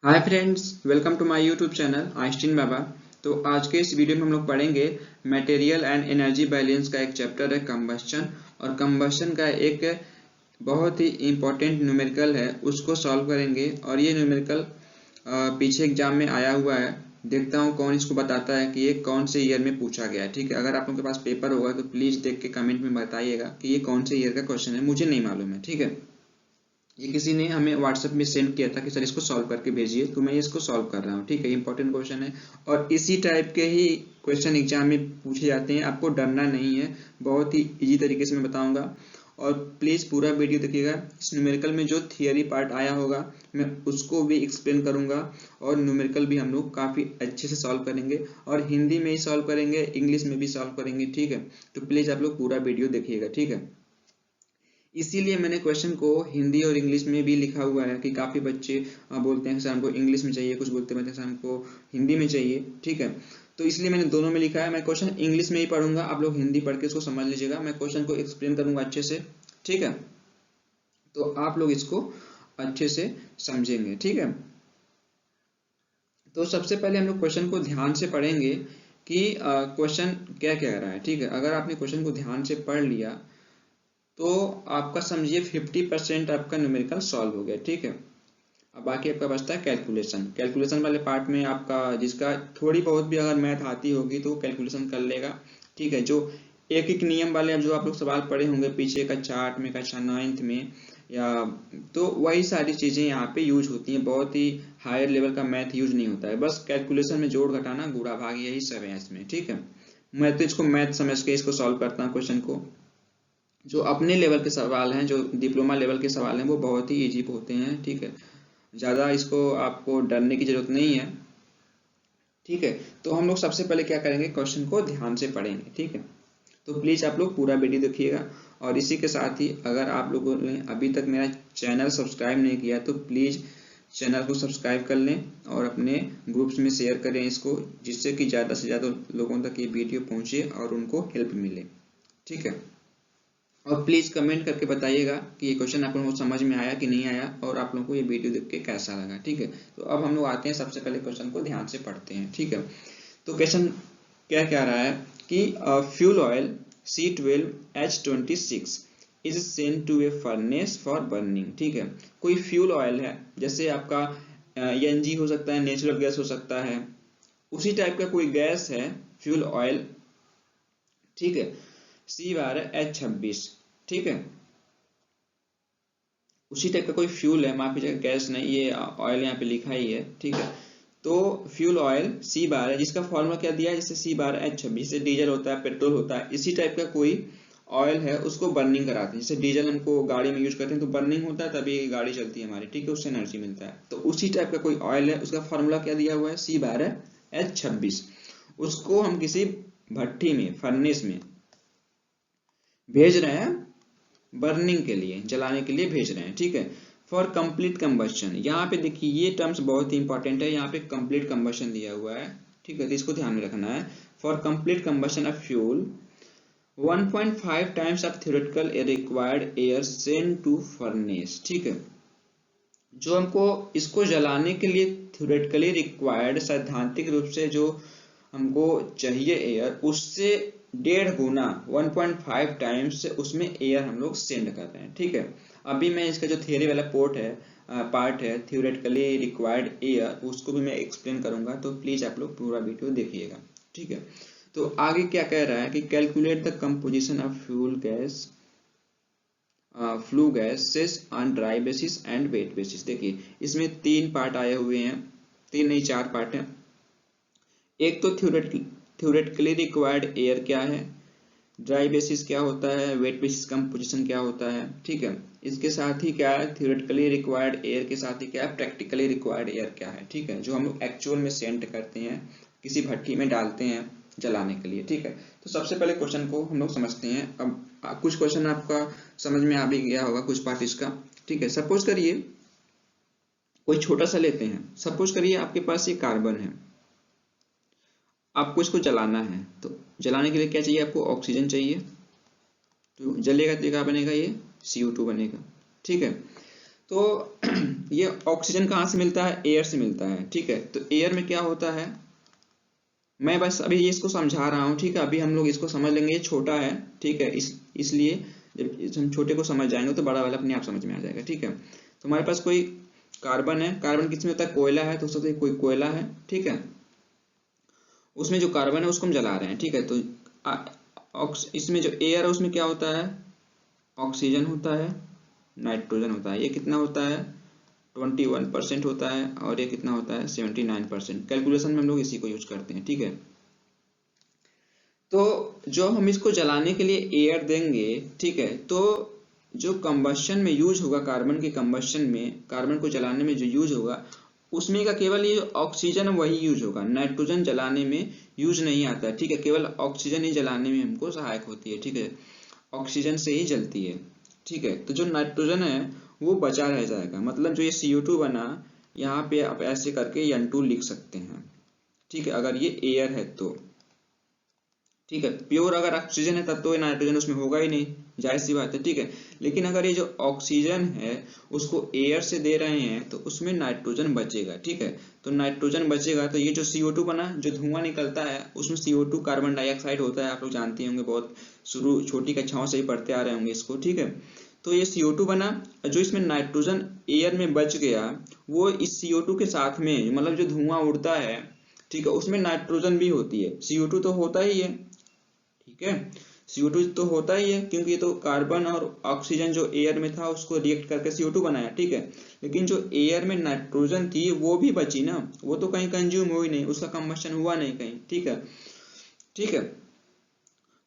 Hi friends, welcome to my YouTube channel Einstein Baba. तो आज के इस वीडियो में हम लोग पढ़ेंगे मटेरियल एंड एनर्जी बैलेंस का एक चैप्टर है कंबस्शन। और कंबस्शन का एक बहुत ही इम्पोर्टेंट न्यूमेरिकल है, उसको सॉल्व करेंगे। और ये न्यूमेरिकल पीछे एग्जाम में आया हुआ है। देखता हूँ कौन इसको बताता है कि ये कौन से ईयर में पूछा गया है। ठीक है, अगर आप लोगों के पास पेपर होगा तो प्लीज़ देख के कमेंट में बताइएगा कि ये कौन से ईयर का क्वेश्चन है, मुझे नहीं मालूम है। ठीक है, ये किसी ने हमें व्हाट्सएप में सेंड किया था कि सर इसको सॉल्व करके भेजिए, तो मैं इसको सॉल्व कर रहा हूँ। ठीक है, इंपॉर्टेंट क्वेश्चन है और इसी टाइप के ही क्वेश्चन एग्जाम में पूछे जाते हैं। आपको डरना नहीं है, बहुत ही इजी तरीके से मैं बताऊंगा। और प्लीज़ पूरा वीडियो देखिएगा। इस न्यूमेरिकल में जो थियरी पार्ट आया होगा मैं उसको भी एक्सप्लेन करूंगा, और न्यूमेरिकल भी हम लोग काफ़ी अच्छे से सॉल्व करेंगे, और हिंदी में ही सॉल्व करेंगे, इंग्लिश में भी सॉल्व करेंगे। ठीक है, तो प्लीज़ आप लोग पूरा वीडियो देखिएगा। ठीक है, इसीलिए मैंने क्वेश्चन को हिंदी और इंग्लिश में भी लिखा हुआ है कि काफ़ी बच्चे बोलते हैं सर हमको इंग्लिश में चाहिए, कुछ बोलते हैं सर हमको हिंदी में चाहिए। ठीक है, तो इसलिए मैंने दोनों में लिखा है। मैं क्वेश्चन इंग्लिश में ही पढ़ूंगा, आप लोग हिंदी पढ़ के इसको समझ लीजिएगा। मैं क्वेश्चन को एक्सप्लेन करूंगा अच्छे से। ठीक है, तो आप लोग इसको अच्छे से समझेंगे। ठीक है, तो सबसे पहले हम लोग क्वेश्चन को ध्यान से पढ़ेंगे कि क्वेश्चन क्या कह रहा है। ठीक है, अगर आपने क्वेश्चन को ध्यान से पढ़ लिया तो आपका समझिए 50% आपका न्यूमेरिकल सॉल्व हो गया। ठीक है, अब बाकी आपका बचता है कैलकुलेशन। कैलकुलेशन वाले पार्ट में आपका जिसका थोड़ी बहुत भी अगर मैथ आती होगी तो कैलकुलेशन कर लेगा। ठीक है, जो एक एक नियम वाले अब जो आप लोग सवाल पढ़े होंगे पीछे का चार्ट में, कक्षा 9th में, या तो वही सारी चीजें यहाँ पे यूज होती हैं। बहुत ही हायर लेवल का मैथ यूज नहीं होता है, बस कैलकुलेशन में जोड़ घटाना गुणा भाग यही सब है इसमें। ठीक है, मैं तो इसको मैथ समझ के इसको सॉल्व करता हूँ क्वेश्चन को। जो अपने लेवल के सवाल हैं, जो डिप्लोमा लेवल के सवाल हैं, वो बहुत ही इजी होते हैं। ठीक है, ज़्यादा इसको आपको डरने की जरूरत नहीं है। ठीक है, तो हम लोग सबसे पहले क्या करेंगे, क्वेश्चन को ध्यान से पढ़ेंगे। ठीक है, तो प्लीज़ आप लोग पूरा वीडियो देखिएगा। और इसी के साथ ही अगर आप लोगों ने अभी तक मेरा चैनल सब्सक्राइब नहीं किया तो प्लीज़ चैनल को सब्सक्राइब कर लें और अपने ग्रुप्स में शेयर करें इसको, जिससे कि ज़्यादा से ज़्यादा लोगों तक ये वीडियो पहुँचे और उनको हेल्प मिले। ठीक है, और प्लीज़ कमेंट करके बताइएगा कि ये क्वेश्चन आप लोगों को समझ में आया कि नहीं आया, और आप लोगों को ये वीडियो देख के कैसा लगा। ठीक है, तो अब हम लोग आते हैं सबसे पहले क्वेश्चन को ध्यान से पढ़ते हैं। ठीक है, तो क्वेश्चन क्या कह रहा है कि fuel oil C12H26 is sent to a furnace for burning. ठीक है, कोई फ्यूल ऑयल है, जैसे आपका एनजी हो सकता है, नेचुरल गैस हो सकता है, उसी टाइप का कोई गैस है फ्यूल ऑयल। ठीक है, C12H26। ठीक है, उसी टाइप का कोई फ्यूल है, माफ कीजिएगा गैस नहीं, ये ऑयल यहाँ पे लिखा ही है। ठीक है, तो फ्यूल ऑयल C12 है, जिसका फॉर्मूला क्या दिया है, जैसे C12H26, जैसे डीजल होता है, पेट्रोल होता है, इसी टाइप का कोई ऑयल है, उसको बर्निंग कराते हैं। जैसे डीजल हमको गाड़ी में यूज करते हैं तो बर्निंग होता है तभी गाड़ी चलती है हमारी। ठीक है, उससे एनर्जी मिलता है। तो उसी टाइप का कोई ऑयल है, उसका फॉर्मूला क्या दिया हुआ है, C12H26। उसको हम किसी भट्टी में, फर्नेस में भेज रहे हैं, बर्निंग के लिए, जलाने के लिए भेज रहे हैं। ठीक है, फॉर कंप्लीट कंबशन। यहाँ पे देखिए ये टर्म्स बहुत ही इंपॉर्टेंट है, यहाँ पे कंप्लीट कंबशन दिया हुआ है। ठीक है, तो इसको ध्यान में रखना है। For complete combustion of fuel 1.5 times of theoretical required air sent to furnace. ठीक है, जो हमको इसको जलाने के लिए थ्योरेटिकली रिक्वायर्ड, सैद्धांतिक रूप से जो हमको चाहिए एयर, उससे 1.5 गुना 1.5 टाइम्स उसमें एयर हम लोग सेंड कर रहे हैं। ठीक है, अभी मैं इसका जो थियरी वाला पार्ट है, थ्योरेटिकली रिक्वायर्ड एयर, उसको भी मैं एक्सप्लेन करूंगा, तो प्लीज आप लोग पूरा वीडियो देखिएगा। ठीक है, तो आगे क्या कह रहा है कि calculate the composition of flue gases on dry basis and wet basis. देखिए इसमें 3 पार्ट आए हुए हैं, 3 नहीं 4 पार्ट हैं। एक तो थ्योरेटिकली रिक्वायर्ड एयर क्या है, ड्राई बेसिस क्या होता है, वेट बेसिस कंपोजिशन क्या होता है। ठीक है, इसके साथ ही क्या है, थ्योरेटिकली रिक्वायर्ड एयर के साथ ही क्या है, प्रैक्टिकली रिक्वायर्ड एयर क्या है। ठीक है, जो हम लोग एक्चुअल में सेंड करते हैं, किसी भट्टी में डालते हैं जलाने के लिए। ठीक है, तो सबसे पहले क्वेश्चन को हम लोग समझते हैं। अब कुछ क्वेश्चन आपका समझ में आ भी गया होगा, कुछ पार्ट इसका। ठीक है, सपोज करिए कोई छोटा सा लेते हैं, सपोज करिए आपके पास ये कार्बन है, आपको इसको जलाना है। तो जलाने के लिए क्या चाहिए, आपको ऑक्सीजन चाहिए, तो जलेगा तो क्या बनेगा, ये CO2 बनेगा। ठीक है, तो ये ऑक्सीजन कहाँ से मिलता है? एयर से मिलता है, ठीक है। तो एयर में क्या होता है, मैं बस अभी ये इसको समझा रहा हूँ, ठीक है। अभी हम लोग इसको समझ लेंगे, ये छोटा है, ठीक है। इसलिए जब हम छोटे को समझ जाएंगे तो बड़ा वाला अपने आप समझ में आ जाएगा, ठीक है। तो हमारे पास कोई कार्बन है, कार्बन किसमें होता है? कोयला है, तो हो सकता है कोई कोयला है, ठीक है। उसमें जो कार्बन है उसको हम जला रहे हैं, ठीक है। तो इसमें जो एयर है उसमें क्या होता है? ऑक्सीजन होता है, नाइट्रोजन होता है। ये कितना होता है? 21% होता है, और ये कितना होता है? 79%। कैलकुलेशन में हम लोग इसी को यूज करते हैं, ठीक है। तो जो हम इसको जलाने के लिए एयर देंगे, ठीक है, तो जो कंबशन में यूज होगा, कार्बन के कंबशन में, कार्बन को जलाने में जो यूज होगा, उसमें का केवल ये ऑक्सीजन वही यूज होगा, नाइट्रोजन जलाने में यूज नहीं आता, ठीक है। केवल ऑक्सीजन ही जलाने में हमको सहायक होती है, ठीक है। ऑक्सीजन से ही जलती है, ठीक है। तो जो नाइट्रोजन है वो बचा रह जाएगा, मतलब जो ये CO2 बना, यहाँ पे आप ऐसे करके N2 लिख सकते हैं, ठीक है, अगर ये एयर है तो, ठीक है। प्योर अगर ऑक्सीजन है तब तो ये नाइट्रोजन उसमें होगा ही नहीं, जाहिर सी बात है, ठीक है। लेकिन अगर ये जो ऑक्सीजन है उसको एयर से दे रहे हैं तो उसमें नाइट्रोजन बचेगा, ठीक है। तो नाइट्रोजन बचेगा तो ये जो CO2 बना, जो धुआं निकलता है उसमें CO2 कार्बन डाइऑक्साइड होता है, आप लोग जानते होंगे, बहुत शुरू छोटी कक्षाओं से ही पढ़ते आ रहे होंगे इसको, ठीक है। तो ये CO2 बना, जो इसमें नाइट्रोजन एयर में बच गया, वो इस CO2 के साथ में, मतलब जो धुआं उड़ता है, ठीक है, उसमें नाइट्रोजन भी होती है। CO2 तो होता ही है, ठीक है, CO2 तो होता ही है, क्योंकि ये तो कार्बन और ऑक्सीजन जो एयर में था उसको रिएक्ट करके CO2 बनाया, ठीक है। लेकिन जो एयर में नाइट्रोजन थी वो भी बची ना, वो तो कहीं कंज्यूम हुई नहीं, उसका कंबशन हुआ नहीं कहीं, ठीक है, ठीक है।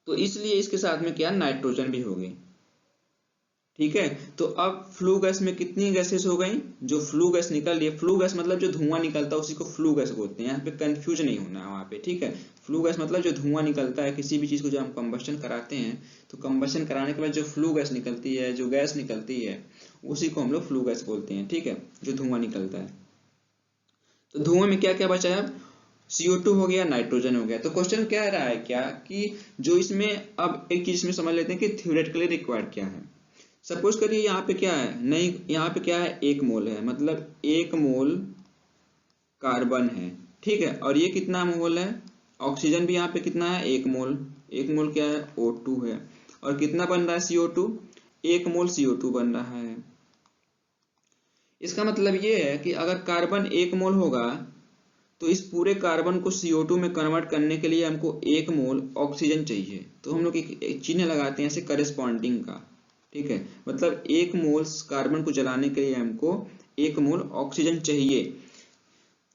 तो इसलिए इसके साथ में क्या, नाइट्रोजन भी हो गई, ठीक है। तो अब फ्लू गैस में कितनी गैसेस हो गई? जो फ्लू गैस निकल रही है, फ्लू गैस मतलब जो धुआं निकलता है उसी को फ्लू गैस बोलते हैं, यहाँ पे कंफ्यूज नहीं होना है वहां पे, ठीक है। फ्लू गैस मतलब जो धुआं निकलता है किसी भी चीज को जब हम कंबशन कराते हैं, तो कंबशन कराने के बाद जो फ्लू गैस निकलती है, जो गैस निकलती है, उसी को हम लोग फ्लू गैस बोलते हैं, ठीक है, जो धुआं निकलता है। तो धुएं में क्या क्या बचा है? CO2 हो गया, नाइट्रोजन हो गया। तो क्वेश्चन क्या रहा है, क्या कि जो इसमें, अब एक चीज में समझ लेते हैं कि थ्योरेटिकली रिक्वायर्ड क्या है। सपोज करिए यहाँ पे क्या है, नहीं, यहाँ पे क्या है, 1 मोल है, मतलब 1 मोल कार्बन है, ठीक है। और ये कितना मोल है? ऑक्सीजन भी यहाँ पे कितना है? 1 मोल। 1 मोल क्या है? O2 है। और कितना बन रहा है CO2? 1 मोल CO2 बन रहा है। इसका मतलब ये है कि अगर कार्बन 1 मोल होगा तो इस पूरे कार्बन को CO2 में कन्वर्ट करने के लिए हमको 1 मोल ऑक्सीजन चाहिए। तो हम लोग एक चिन्ह लगाते हैं ऐसे करेस्पॉन्डिंग का, ठीक है। मतलब 1 मोल कार्बन को जलाने के लिए हमको 1 मोल ऑक्सीजन चाहिए।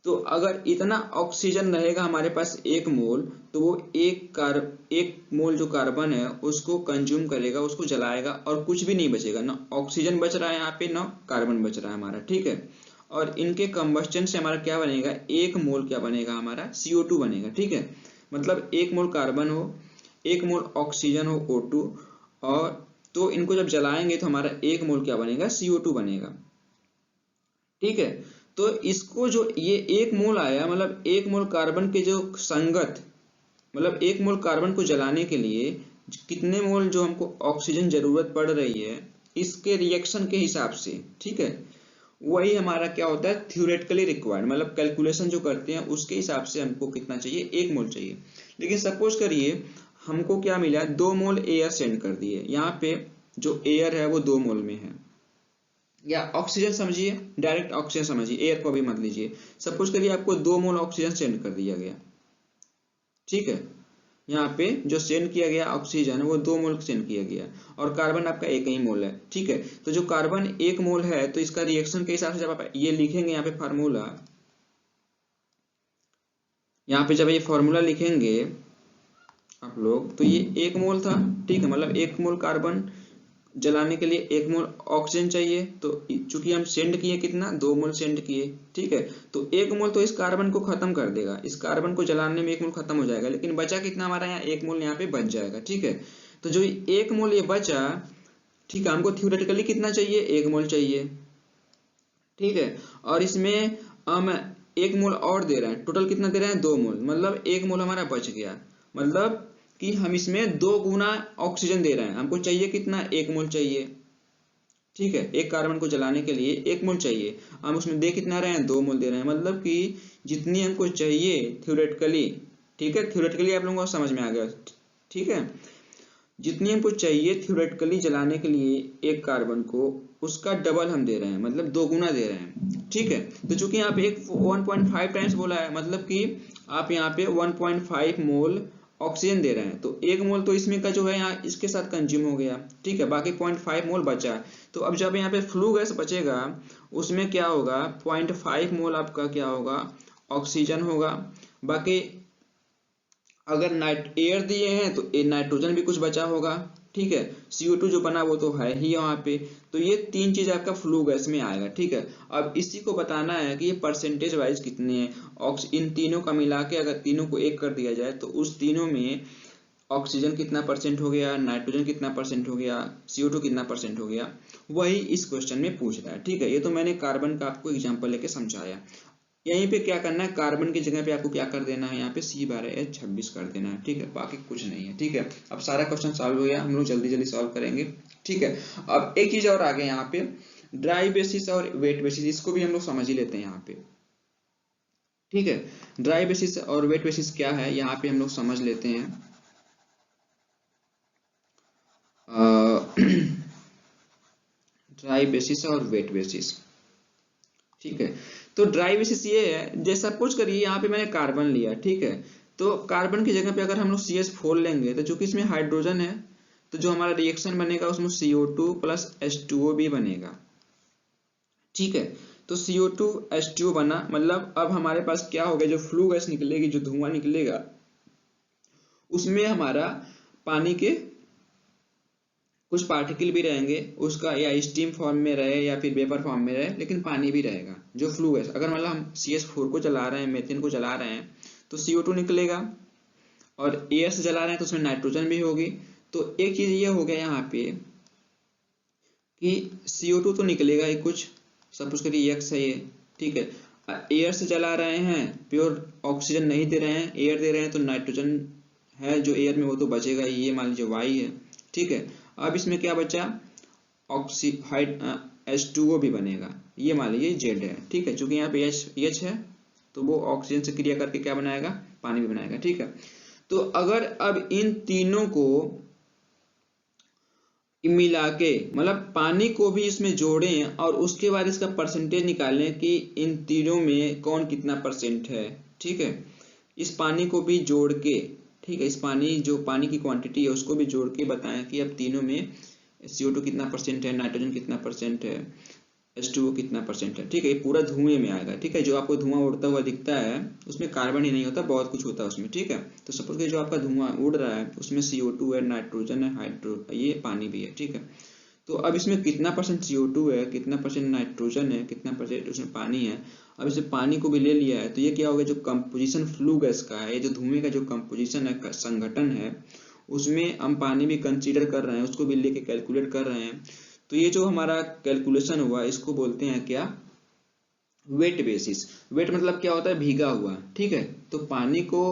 तो अगर इतना ऑक्सीजन रहेगा हमारे पास 1 मोल, तो वो एक मोल जो कार्बन है उसको कंज्यूम करेगा, उसको जलाएगा, और कुछ भी नहीं बचेगा, ना ऑक्सीजन बच रहा है यहाँ पे, ना कार्बन बच रहा है हमारा, ठीक है। और इनके कंबस्टन से हमारा क्या बनेगा? 1 मोल क्या बनेगा? हमारा CO2 बनेगा, ठीक है। मतलब 1 मोल कार्बन हो, 1 मोल ऑक्सीजन हो, O2, और तो इनको जब जलाएंगे तो हमारा 1 मोल क्या बनेगा? CO2 बनेगा, ठीक है। तो इसको जो ये 1 मोल आया, मतलब 1 मोल कार्बन के जो संगत, मतलब 1 मोल कार्बन को जलाने के लिए कितने मोल जो हमको ऑक्सीजन जरूरत पड़ रही है, इसके रिएक्शन के हिसाब से, ठीक है, वही हमारा क्या होता है? थ्योरेटिकली रिक्वायर्ड, मतलब कैलकुलेशन जो करते हैं उसके हिसाब से हमको कितना चाहिए? 1 मोल चाहिए। लेकिन सपोज करिए हमको क्या मिला? 2 मोल एयर सेंड कर दिए, यहाँ पे जो एयर है वो 2 मोल में है, या ऑक्सीजन समझिए, डायरेक्ट ऑक्सीजन समझिए, एयर को भी मत लीजिए। सपोज करिए आपको 2 मोल ऑक्सीजन सेंड कर दिया गया, ठीक है। यहाँ पे जो सेंड किया गया ऑक्सीजन वो 2 मोल सेंड किया गया, और कार्बन आपका 1 ही मोल है, ठीक है। तो जो कार्बन 1 मोल है, तो इसका रिएक्शन के हिसाब से जब आप ये लिखेंगे यहाँ पे फार्मूला, यहाँ पे जब ये फॉर्मूला लिखेंगे आप लोग, तो ये 1 मोल था, ठीक है, मतलब 1 मोल कार्बन जलाने के लिए 1 मोल ऑक्सीजन चाहिए। तो चूंकि हम सेंड किए कितना? 2 मोल सेंड किए, ठीक है। तो 1 मोल तो इस कार्बन को खत्म कर देगा, इस कार्बन को जलाने में 1 मोल खत्म हो जाएगा, लेकिन बचा कितना हमारा? यहाँ 1 मोल यहाँ पे बच जाएगा, ठीक है। तो जो 1 मोल ये बचा, ठीक है, हमको थ्योरेटिकली कितना चाहिए? 1 मोल चाहिए, ठीक है। और इसमें हम 1 मोल और दे रहे हैं, टोटल कितना दे रहे हैं? 2 मोल, मतलब 1 मोल हमारा बच गया, मतलब कि हम इसमें 2 गुना ऑक्सीजन दे रहे हैं। हमको चाहिए कितना? 1 मोल चाहिए, ठीक है, एक कार्बन को जलाने के लिए 1 मोल चाहिए, हम उसमें दे कितना रहे हैं, 2 मोल दे रहे हैं, मतलब कि जितनी हमको चाहिए थ्योरेटिकली, ठीक है, थ्योरेटिकली आप लोगों को समझ में आ गया, ठीक है, जितनी हमको चाहिए थ्योरेटिकली जलाने के लिए एक कार्बन को, उसका डबल हम दे रहे हैं, मतलब 2 गुना दे रहे हैं, ठीक है। तो चूंकि यहाँ पे एक 1.5 टाइम्स बोला है, मतलब कि आप यहाँ पे 1.5 मोल ऑक्सीजन दे रहे हैं, तो 1 मोल तो इसमें का जो है यहाँ इसके साथ कंज्यूम हो गया, ठीक है, बाकी 0.5 मोल बचा। तो अब जब यहाँ पे फ्लू गैस बचेगा, उसमें क्या होगा, 0.5 मोल आपका क्या होगा, ऑक्सीजन होगा, बाकी अगर एयर दिए हैं तो नाइट्रोजन भी कुछ बचा होगा, ठीक है, CO2 जो बना वो तो है ही यहाँ पे। तो ये 3 चीज आपका फ्लू गैस में आएगा, ठीक है। अब इसी को बताना है कि ये परसेंटेज वाइज कितने हैं, इन तीनों का मिला के अगर तीनों को एक कर दिया जाए तो उस तीनों में ऑक्सीजन कितना परसेंट हो गया, नाइट्रोजन कितना परसेंट हो गया, CO2 कितना परसेंट हो गया, वही इस क्वेश्चन में पूछ रहा है, ठीक है। ये तो मैंने कार्बन का आपको एग्जाम्पल लेके समझाया। यहीं पे क्या करना है, कार्बन की जगह पे आपको क्या कर देना है, यहाँ पे C12H26 कर देना है, ठीक है, बाकी कुछ नहीं है, ठीक है। अब सारा क्वेश्चन सॉल्व हो गया, हम लोग जल्दी जल्दी सॉल्व करेंगे, ठीक है। अब एक चीज और आगे यहाँ पे ड्राई बेसिस और वेट बेसिस, इसको भी हम लोग समझ ही लेते हैं यहाँ पे, ठीक है। ड्राई बेसिस और वेट बेसिस क्या है, यहाँ पे हम लोग समझ लेते हैं। ड्राई बेसिस और वेट बेसिस, ठीक है। तो ड्राई बेसिस ये है, जैसा सपोज करिए यहाँ पे मैंने कार्बन लिया, ठीक है, तो कार्बन की जगह पे अगर हम लोग CH4 लेंगे तो चूंकि इसमें हाइड्रोजन है, तो जो हमारा रिएक्शन बनेगा उसमें CO2 प्लस H2O भी बनेगा, ठीक है। तो CO2 H2O बना, मतलब अब हमारे पास क्या हो गया, जो फ्लू गैस निकलेगी, जो धुआं निकलेगा, उसमें हमारा पानी के कुछ पार्टिकल भी रहेंगे, उसका या स्टीम फॉर्म में रहे या फिर वेपर फॉर्म में रहे, लेकिन पानी भी रहेगा जो फ्लू गैस। अगर मतलब हम CH4 को जला रहे हैं, मीथेन को जला रहे हैं, तो CO2 निकलेगा, और एयर से जला रहे हैं तो उसमें नाइट्रोजन भी होगी। तो एक चीज ये हो गया यहाँ पे कि CO2 तो निकलेगा ही कुछ, सपोज करिए X है ये, ठीक है। एयर से जला रहे हैं, प्योर ऑक्सीजन नहीं दे रहे हैं, एयर दे रहे हैं, तो नाइट्रोजन है जो एयर में वो तो बचेगा ही, ये मान लीजिए Y है, ठीक है। अब इसमें क्या बचा, H2O भी बनेगा, ये मान लीजिए Z है, ठीक है, क्योंकि यहाँ पे H है तो वो ऑक्सीजन से क्रिया करके क्या बनाएगा, पानी भी बनाएगा, ठीक है। तो अगर अब इन तीनों को मिला के, मतलब पानी को भी इसमें जोड़ें और उसके बाद इसका परसेंटेज निकालें कि इन तीनों में कौन कितना परसेंट है, ठीक है। इस पानी को भी जोड़ के, ठीक है, इस पानी जो पानी की क्वांटिटी है उसको भी जोड़ के बताएं कि अब तीनों में CO2 कितना परसेंट है, नाइट्रोजन कितना परसेंट है, H2O कितना परसेंट है, ठीक है। ये पूरा धुएं में आएगा, ठीक है। जो आपको धुआं उड़ता हुआ दिखता है उसमें कार्बन ही नहीं होता, बहुत कुछ होता है उसमें, ठीक है। तो सपोज कि जो आपका धुआं उड़ रहा है उसमें CO2 है, नाइट्रोजन है, ये पानी भी है, ठीक है। तो अब इसमें कितना परसेंट CO2 है, कितना परसेंट नाइट्रोजन है, कितना परसेंट उसमें पानी है, अब इसे पानी को भी ले लिया है, तो ये क्या होगा, जो कंपोजिशन फ्लू गैस का है, ये जो धुएं का जो कंपोजिशन है, संगठन है, उसमें हम पानी भी कंसीडर कर रहे हैं, उसको भी लेके कैलकुलेट कर रहे हैं। तो ये जो हमारा कैलकुलेशन हुआ इसको बोलते हैं क्या, वेट बेसिस। वेट मतलब क्या होता है, भीगा हुआ, ठीक है। तो पानी को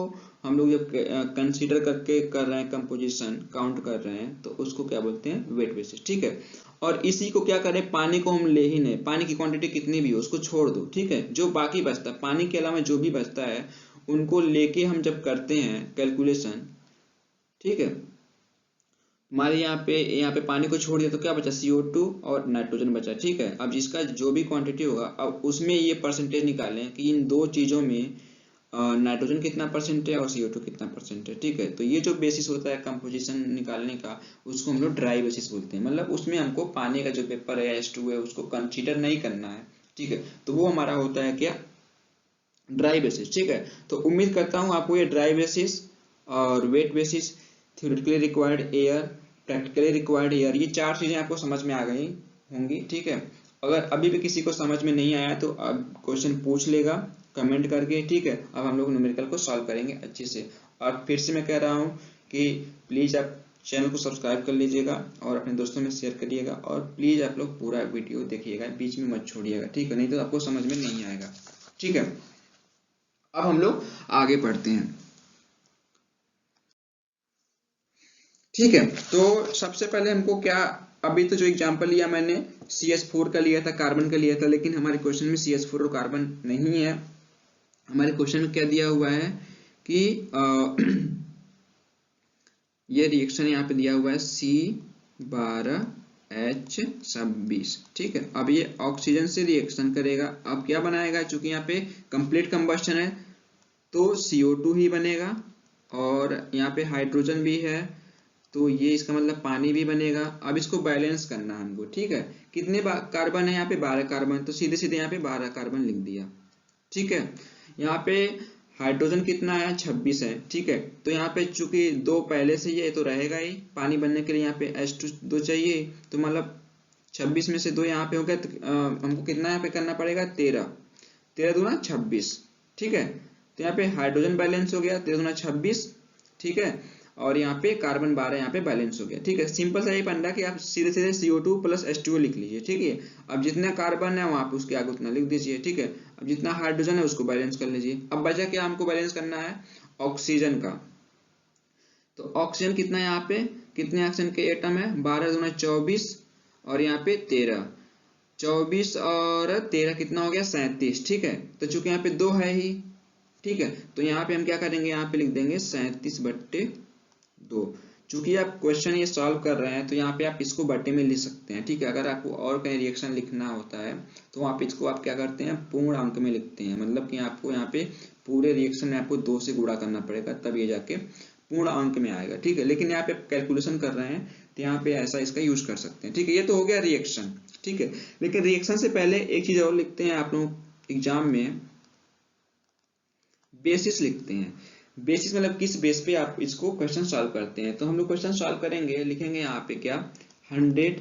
हम लोग जब कंसीडर करके कर रहे हैं, कंपोजिशन काउंट कर रहे हैं, तो उसको क्या बोलते हैं, वेट बेसिस, ठीक है। और इसी को क्या करें, पानी को हम ले ही नहीं, पानी की क्वांटिटी कितनी भी हो उसको छोड़ दो, ठीक है। जो बाकी बचता है, पानी के अलावा जो भी बचता है उनको लेके हम जब करते हैं कैलकुलेशन, ठीक है, हमारे यहाँ पे पानी को छोड़ दिया तो क्या बचा, CO2 और नाइट्रोजन बचा, ठीक है। अब जिसका जो भी क्वांटिटी होगा, अब उसमें ये परसेंटेज निकालें कि इन दो चीजों में नाइट्रोजन कितना परसेंट है और CO2 कितना परसेंट है, ठीक है। तो ये जो बेसिस होता है कंपोजिशन निकालने का, उसको हम लोग ड्राई बेसिस बोलते हैं, मतलब उसमें हमको पानी का जो पेपर है, H2 है, उसको कंसीडर नहीं करना है, ठीक है। तो वो हमारा होता है क्या, ड्राई बेसिस, ठीक है। तो उम्मीद करता हूँ आपको ये ड्राई बेसिस और wet basis, theoretically required air, practically required air, ये 4 चीजें आपको समझ में आ गई होंगी, ठीक है। अगर अभी भी किसी को समझ में नहीं आया तो अब क्वेश्चन पूछ लेगा कमेंट करके, ठीक है। अब हम लोग न्यूमेरिकल को सॉल्व करेंगे अच्छे से। और फिर से मैं कह रहा हूँ कि प्लीज आप चैनल को सब्सक्राइब कर लीजिएगा और अपने दोस्तों में शेयर करिएगा, और प्लीज आप लोग पूरा वीडियो देखिएगा, बीच में मत छोड़िएगा, ठीक है, नहीं तो आपको समझ में नहीं आएगा, ठीक है। अब हम लोग आगे बढ़ते हैं, ठीक है। तो सबसे पहले हमको क्या अभी तो जो एग्जांपल लिया मैंने CH4 का लिया था, कार्बन का लिया था, लेकिन हमारे क्वेश्चन में CH4 और कार्बन नहीं है। हमारे क्वेश्चन में क्या दिया हुआ है कि ये रिएक्शन यहाँ पे दिया हुआ है C12H26, ठीक है। अब ये ऑक्सीजन से रिएक्शन करेगा। अब क्या बनाएगा, चूंकि यहाँ पे कंप्लीट कंबस्शन है तो CO2 ही बनेगा, और यहाँ पे हाइड्रोजन भी है तो ये इसका मतलब पानी भी बनेगा। अब इसको बैलेंस करना है हमको, ठीक है। कितने कार्बन है यहाँ पे, 12 कार्बन, तो सीधे सीधे यहाँ पे 12 कार्बन लिख दिया, ठीक है। यहाँ पे हाइड्रोजन कितना है, 26 है, ठीक है। तो यहाँ पे चूंकि 2 पहले से ही है तो रहेगा ही, पानी बनने के लिए यहाँ पे H2 चाहिए, तो मतलब 26 में से 2 यहाँ पे हो गया, तो हमको कितना यहाँ पे करना पड़ेगा, 13 दूना 26, ठीक है। तो यहाँ पे हाइड्रोजन बैलेंस हो गया, 13 दूना 26, ठीक है। और यहाँ पे कार्बन 12 यहाँ पे बैलेंस हो गया, ठीक है। सिंपल सा ये फंडा कि आप सीधे सीधे CO2 प्लस H2O लिख लीजिए, ठीक है। अब जितना कार्बन है वहां पे उसके आगे उतना लिख दीजिए, ठीक है। अब जितना हाइड्रोजन है उसको बैलेंस कर लीजिए। अब बचा क्या हमको बैलेंस करना है, ऑक्सीजन का। तो ऑक्सीजन कितना है यहाँ पे, कितने ऑक्सीजन के एटम है, 12 दूना 24, और यहाँ पे 13, 24 और 13 कितना हो गया, 37, ठीक है। तो चूंकि यहाँ पे 2 है ही, ठीक है, तो यहाँ पे हम क्या करेंगे, यहाँ पे लिख देंगे 37/2। चूंकि आप क्वेश्चन ये सॉल्व कर रहे हैं तो यहाँ पे आप इसको बटे में लिख सकते हैं, ठीक है। अगर आपको और कहीं रिएक्शन लिखना होता है तो वहाँ पे इसको आप क्या करते हैं, पूर्ण अंक में लिखते हैं, मतलब कि आपको यहाँ पे पूरे रिएक्शन में आपको 2 से गुणा करना पड़ेगा, तब ये जाके पूर्ण अंक में आएगा, ठीक है। लेकिन यहाँ पे कैलकुलेशन कर रहे हैं तो यहाँ पे ऐसा इसका यूज कर सकते हैं, ठीक है। ये तो हो गया रिएक्शन, ठीक है। लेकिन रिएक्शन से पहले एक चीज और लिखते हैं, आप लोग एग्जाम में बेसिस लिखते हैं। बेसिस मतलब किस बेस पे आप इसको क्वेश्चन सॉल्व करते हैं। तो हम लोग क्वेश्चन सॉल्व करेंगे, लिखेंगे यहाँ पे क्या, 100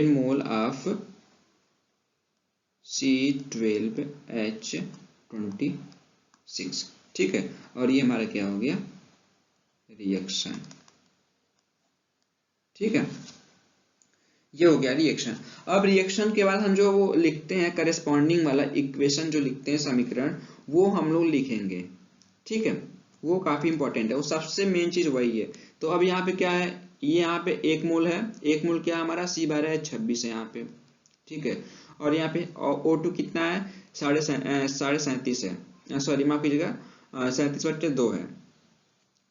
मोल ऑफ C12H26, ठीक है। और ये हमारा क्या हो गया, रिएक्शन, ठीक है। ये हो गया रिएक्शन। अब रिएक्शन के बाद हम जो वो लिखते हैं करेस्पॉन्डिंग वाला इक्वेशन जो लिखते हैं समीकरण, वो हम लोग लिखेंगे, ठीक है। वो काफी इंपॉर्टेंट है, वो सबसे मेन चीज वही है। तो अब यहाँ पे क्या है, ये यहाँ पे 1 मोल है, 1 मोल क्या है हमारा, C12H26 है यहाँ पे, ठीक है। और यहाँ पे O2 कितना है, 37.5 है, सॉरी माफ कीजिएगा, 37/2 है,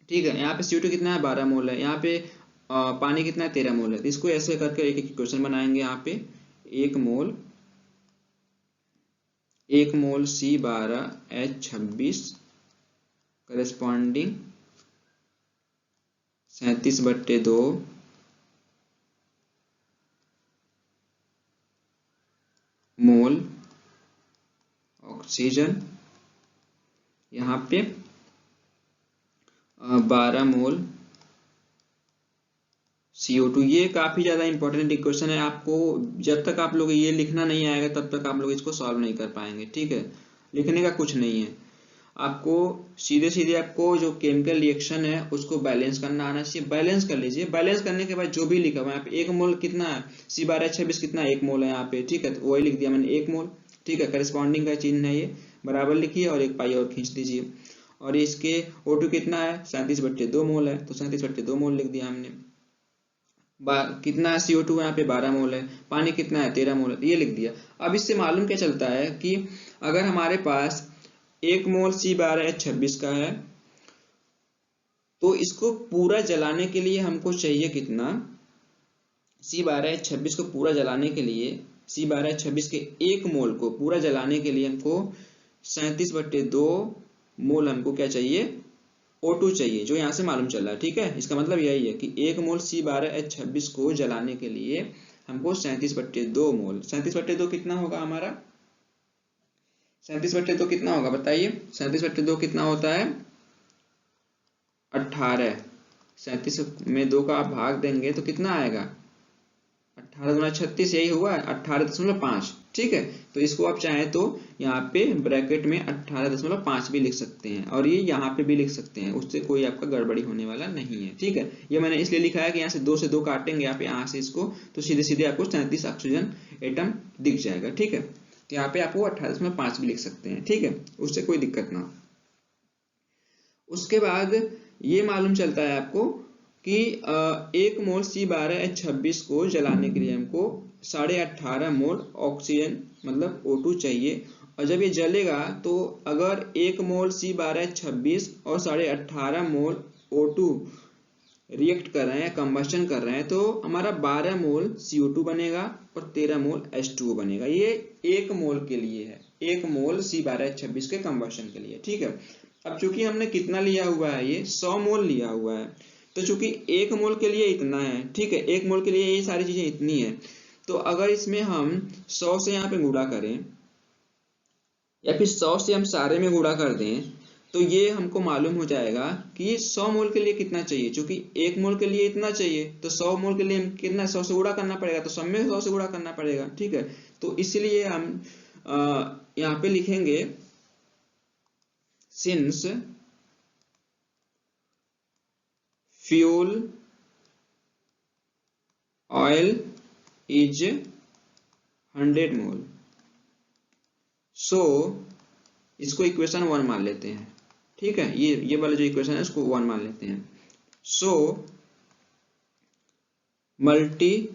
ठीक है। यहाँ पे CO2 कितना है, 12 मोल है। यहाँ पे पानी कितना है, 13 मोल है। तो इसको ऐसे करके एक इक्वेशन बनाएंगे। यहाँ पे 1 मोल C12H26 करेस्पॉन्डिंग 37/2 मोल ऑक्सीजन, यहाँ पे 12 मोल CO2। ये काफी ज्यादा इंपॉर्टेंट इक्वेशन है, आपको जब तक आप लोग ये लिखना नहीं आएगा तब तक आप लोग इसको सॉल्व नहीं कर पाएंगे, ठीक है। लिखने का कुछ नहीं है, आपको सीधे सीधे आपको जो केमिकल रिएक्शन है उसको बैलेंस करना आना चाहिए। बैलेंस कर लीजिए, बैलेंस करने के बाद जो भी लिखा हुआ है यहाँ पे 1 मोल कितना है, C12H26 कितना, 1 मोल है यहाँ पे, ठीक है। तो वही लिख दिया मैंने, 1 मोल, ठीक है। करेस्पॉन्डिंग का चिन्ह है ये, बराबर लिखिए और एक पाई और खींच दीजिए। और इसके O2 कितना है, 37/2 मोल है, तो 37/2 मोल लिख दिया हमने। कितना है CO2 यहाँ पे, 12 मोल है। पानी कितना है, 13 मोल है, ये लिख दिया। अब इससे मालूम क्या चलता है कि अगर हमारे पास 1 मोल C12H26 का है तो इसको पूरा जलाने के लिए हमको चाहिए कितना, C12H26 को पूरा जलाने के लिए, C12H26 के 1 मोल को पूरा जलाने के लिए हमको 37/2 मोल हमको क्या चाहिए, O2 चाहिए, जो यहाँ से मालूम चल रहा है, ठीक है। इसका मतलब यही है कि 1 मोल C12H26 को जलाने के लिए हमको 37/2 मोल, 37/2 कितना होगा हमारा, 37/2 कितना होगा बताइए, 37/2 कितना होता है, 18। 37 में 2 का आप भाग देंगे तो कितना आएगा, 18 दूना 36, यही हुआ 18.5, ठीक है। तो इसको आप चाहें तो यहाँ पे ब्रैकेट में 18.5 भी लिख सकते हैं, और ये यहाँ पे भी लिख सकते हैं, उससे कोई आपका गड़बड़ी होने वाला नहीं है, ठीक है। ये मैंने इसलिए लिखा है कि यहाँ से 2 से 2 काटेंगे आप यहाँ से इसको, तो सीधे सीधे आपको 37 ऑक्सीजन एटम दिख जाएगा, ठीक है। तो यहाँ पे आपको 18.5 भी लिख सकते हैं, ठीक है, उससे कोई दिक्कत ना हो। उसके बाद ये मालूम चलता है आपको कि 1 मोल C12H26 को जलाने के लिए हमको 18.5 मोल ऑक्सीजन मतलब O2 चाहिए। और जब ये जलेगा तो अगर 1 मोल C12H26 और 18.5 मोल O2 रिएक्ट कर रहे हैं, कंबशन कर रहे हैं, तो हमारा 12 मोल CO2 बनेगा और 13 मोल H2O बनेगा। ये 1 मोल के लिए है, 1 मोल C12H26 के कंबशन के लिए। ठीक है, अब चूंकि हमने कितना लिया हुआ है, ये 100 मोल लिया हुआ है, तो चूंकि 1 मोल के लिए इतना है, ठीक है, 1 मोल के लिए ये सारी चीजें इतनी है, तो अगर इसमें हम 100 से यहाँ पे गुणा करें या फिर 100 से हम सारे में गुणा कर दें, तो ये हमको मालूम हो जाएगा कि 100 मोल के लिए कितना चाहिए। चूंकि 1 मोल के लिए इतना चाहिए, तो 100 मोल के लिए कितना 100 से गुणा करना पड़ेगा, तो सब में 100 से गुणा करना पड़ेगा। ठीक है, तो इसलिए हम यहाँ पे लिखेंगे सिंस फ्यूल ऑयल इज 100 मोल, सो इसको इक्वेशन 1 मान लेते हैं। ठीक है, ये वाला जो इक्वेशन है उसको 1 मान लेते हैं। सो मल्टीप्लाइंग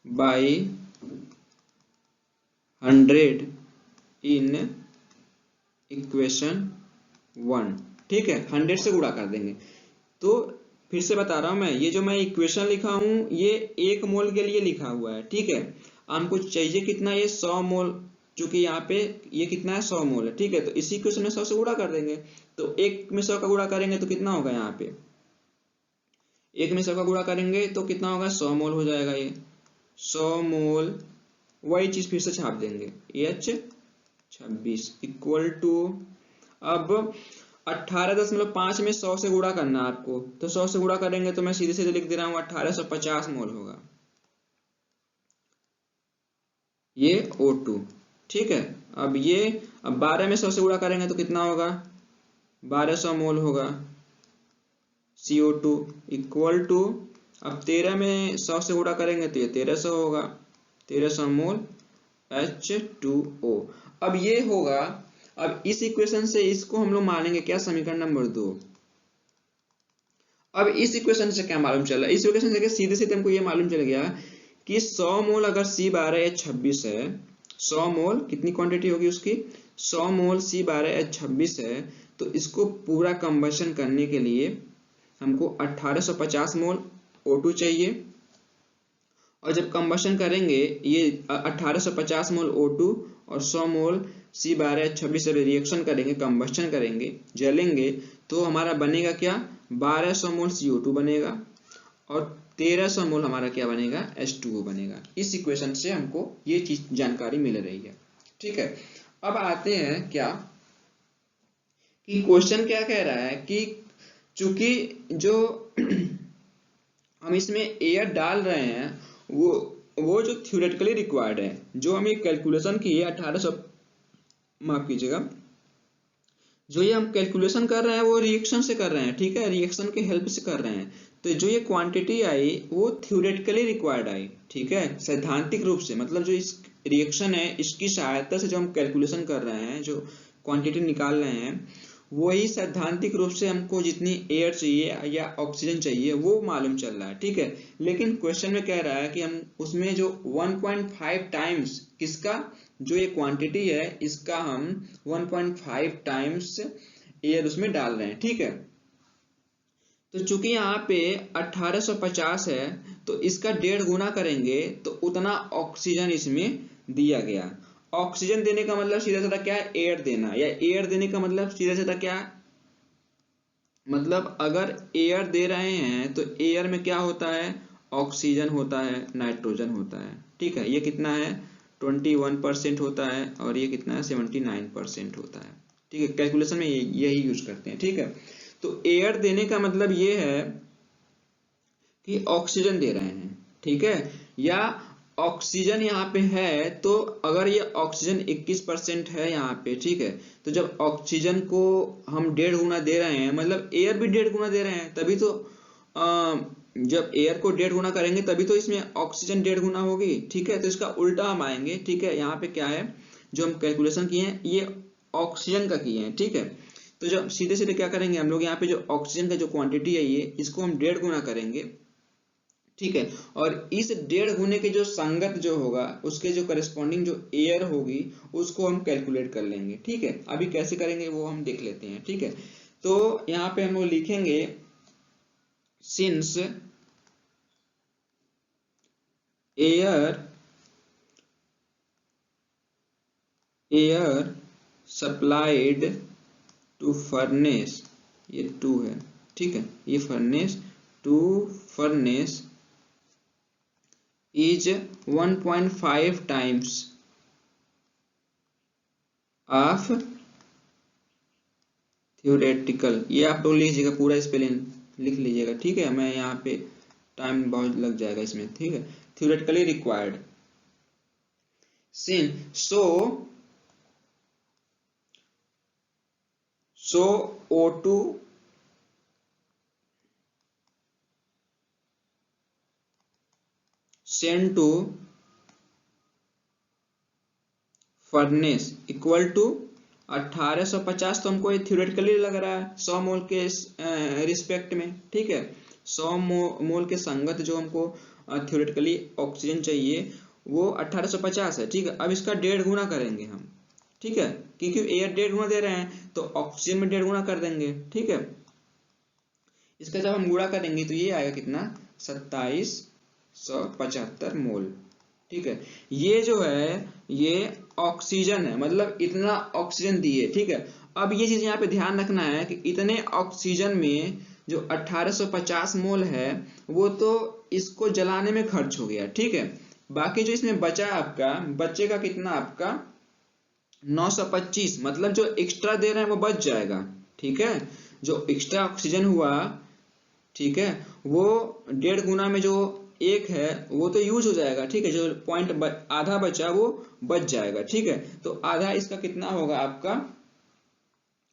बाय 100 इन इक्वेशन 1। ठीक है, 100 से गुणा कर देंगे। तो फिर से बता रहा हूं मैं, ये जो मैं इक्वेशन लिखा हूं ये 1 मोल के लिए लिखा हुआ है। ठीक है, हमको चाहिए कितना, ये 100 मोल, चूंकि यहाँ पे ये कितना है 100 मोल है। ठीक है, तो इसी इक्वेशन में 100 से गुणा कर देंगे, तो 1 में 100 का गुणा करेंगे तो कितना होगा, यहाँ पे 1 में 100 का गुणा करेंगे तो कितना होगा, 100 मोल हो जाएगा। ये 100 मोल, वही चीज फिर से छाप देंगे, H26 इक्वल टू, अब 18.5 में 100 से गुणा करना आपको, तो 100 से गुणा करेंगे तो मैं सीधे सीधे लिख दे रहा हूँ 1850 मोल होगा ये O2। ठीक है, अब 12 में 100 से गुणा करेंगे तो कितना होगा, 1200 मोल होगा CO2 इक्वल टू, अब 13 में 100 से गुणा करेंगे तो ये 1300 होगा, 1300 मोल H2O। अब ये होगा, अब इस इक्वेशन से इसको हम लोग मानेंगे क्या, समीकरण नंबर 2। अब इस इक्वेशन से क्या मालूम चला, इस इक्वेशन से सीधे सीधे हमको ये मालूम चल गया कि 100 मोल अगर C12H26 है, 100 मोल कितनी क्वांटिटी होगी उसकी, 100 मोल C12H26 है, तो इसको पूरा कंबशन करने के लिए हमको 1850 मोल O2 चाहिए। और जब कंबशन करेंगे ये 1850 मोल O2 और 100 मोल C12H26 से रिएक्शन करेंगे, कंबशन करेंगे, जलेंगे, तो हमारा बनेगा क्या, 1200 मोल CO2 बनेगा और 1300 मोल हमारा क्या बनेगा, H2O बनेगा। इस इक्वेशन से हमको ये चीज जानकारी मिल रही है। ठीक है, अब आते हैं क्या कि क्वेश्चन क्या कह रहा है कि चूंकि जो हम इसमें एयर डाल रहे हैं वो जो थ्योरेटिकली रिक्वायर्ड है, जो हम ये कैलकुलेशन किए 1800, माफ कीजिएगा, जो ये हम कैलकुलेशन कर रहे हैं वो रिएक्शन से कर रहे हैं। ठीक है, रिएक्शन के हेल्प से कर रहे हैं, तो जो ये क्वांटिटी आई वो थ्योरेटिकली रिक्वायर्ड आई। ठीक है, सैद्धांतिक रूप से, मतलब जो इस रिएक्शन है इसकी सहायता से जो हम कैलकुलेशन कर रहे हैं, जो क्वांटिटी निकाल रहे हैं, वही सैद्धांतिक रूप से हमको जितनी एयर चाहिए या ऑक्सीजन चाहिए वो मालूम चल रहा है। ठीक है, लेकिन क्वेश्चन में कह रहा है कि हम उसमें जो 1.5 टाइम्स किसका, जो ये क्वांटिटी है इसका हम 1.5 टाइम्स एयर उसमें डाल रहे हैं। ठीक है, तो चूंकि यहाँ पे 1850 है तो इसका 1.5 गुना करेंगे तो उतना ऑक्सीजन इसमें दिया गया। ऑक्सीजन देने का मतलब सीधा सीधा क्या है, एयर देना, या एयर देने का मतलब सीधा सीधा क्या, मतलब अगर एयर दे रहे हैं तो एयर में क्या होता है, ऑक्सीजन होता है, नाइट्रोजन होता है। ठीक है, ये कितना है 21% होता है और ये कितना है 79% होता है। ठीक है, कैलकुलेशन में यही यूज करते हैं। ठीक है, तो एयर देने का मतलब ये है कि ऑक्सीजन दे रहे हैं। ठीक है, या ऑक्सीजन यहाँ पे है, तो अगर ये ऑक्सीजन 21% है यहाँ पे, ठीक है, तो जब ऑक्सीजन को हम 1.5 गुना दे रहे हैं, मतलब एयर भी 1.5 गुना दे रहे हैं, तभी तो जब एयर को 1.5 गुना करेंगे तभी तो इसमें ऑक्सीजन 1.5 गुना होगी। ठीक है, तो इसका उल्टा हम आएंगे। ठीक है, यहाँ पे क्या है जो हम कैलकुलेशन किए हैं ये ऑक्सीजन का किए हैं। ठीक है, तो जब सीधे सीधे क्या करेंगे हम लोग, यहाँ पे जो ऑक्सीजन का जो क्वांटिटी है ये, इसको हम 1.5 गुना करेंगे, ठीक है। और इस 1.5 गुने के जो संगत जो होगा, उसके जो करस्पॉन्डिंग जो एयर होगी, उसको हम कैलकुलेट कर लेंगे, ठीक है। अभी कैसे करेंगे वो हम देख लेते हैं, ठीक है। तो यहाँ पे हम लोग लिखेंगे since air supplied to furnace, ये 2 है, ठीक है, ये furnace to furnace is 1.5 times of theoretical, ये आप लोग लिख लीजिएगा, पूरा स्पेलिंग लिख लीजिएगा, ठीक है। मैं यहाँ पे टाइम बहुत लग जाएगा इसमें, ठीक है। थ्योरेटिकली रिक्वायर्ड सिन so O2 sent to furnace equal to 1850, तो हमको ये थ्योरेटिकली लग रहा है 100 मोल के रिस्पेक्ट में, ठीक है। 100 मोल के संगत जो हमको थ्योरेटिकली ऑक्सीजन चाहिए वो 1850 है, ठीक है। अब इसका 1.5 गुना करेंगे हम, ठीक है, क्योंकि एयर 1.5 गुना दे रहे हैं तो ऑक्सीजन में 1.5 गुना कर देंगे, ठीक है। इसका जब हम गुणा करेंगे तो ये आएगा कितना, 2775 मोल, ठीक है। ये जो है ये ऑक्सीजन है, मतलब इतना ऑक्सीजन दिए, ठीक है। अब ये चीज यहाँ पे ध्यान रखना है कि इतने ऑक्सीजन में जो 1850 मोल है वो तो इसको जलाने में खर्च हो गया, ठीक है। बाकी जो इसमें बचा आपका, बचेगा कितना आपका 925, मतलब जो एक्स्ट्रा दे रहे हैं वो बच जाएगा, ठीक है। जो एक्स्ट्रा ऑक्सीजन हुआ, ठीक है, वो 1.5 गुना में जो एक है वो तो यूज हो जाएगा, ठीक है। जो पॉइंट आधा बचा वो बच जाएगा, ठीक है। तो आधा इसका कितना होगा आपका